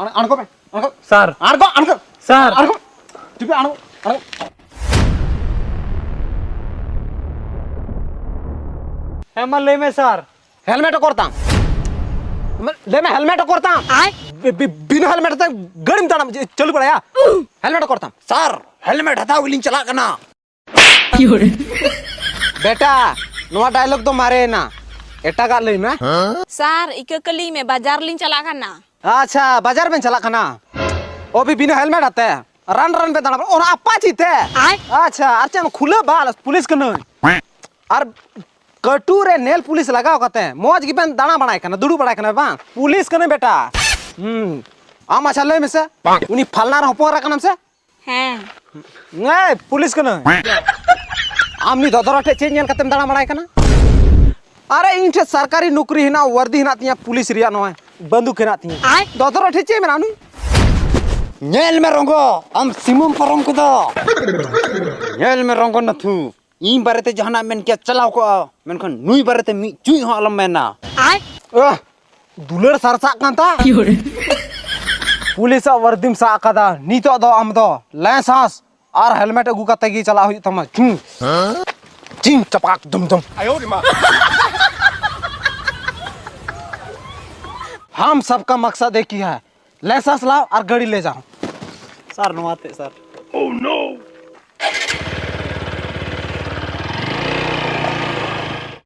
अणको पे अणको sir अणको sir अणको Tipe अणको अणको Hemal ले में सर हेलमेट करता ले मैं हेलमेट करता बिना हेलमेट तक गाड़ी में ताना चल पड़ा हेलमेट करता सर हेलमेट हटाओ लिंग चला करना बेटा नवा डायलॉग तो मारे ना एटा का ले मैं सर इककली में बाजार लिंग चला करना अच्छा बाजार में चला खाना ओ भी बिना हेलमेट आते हैं रन रन पे दाना और आपा जीते अच्छा अर्चे में खुले बाल पुलिस के नहीं और कटूरे नेल पुलिस लगाओ कहते हैं मौज की पेन दाना बनाए करना दुड़ू बनाए करना बा पुलिस के नहीं बेटा आम अच्छा ले में से उन्हीं फलना रहो पोरा का नाम से हैं नहीं पुलिस के नहीं आमनी ददर अठे चेंज करते दाना बनाए करना अरे इनसे सरकारी नौकरी है ना वर्दी है ना तिया पुलिस रिया नो है बंदूक है ना तिया ददर अठे चे में नानू नेल में रंगो हम सिमुम परम को दो नेल में रंगो न थू इन बारे जहाना मेन क्या चलाओ को मेनखन नुई बारे मी चुई हो अलम मेना दुलर सरसा कांता पुलिस वर्दीम सा कदा नीतो दो आम दो लाइसेंस और हेलमेट अगू का तगी चला हुई तमा चिंग चपाक दुम दुम आयो रे मां हम सबका मकसद एक ही है लाइसेंस लाओ और गाड़ी ले जाओ सर नवाते सर ओह नो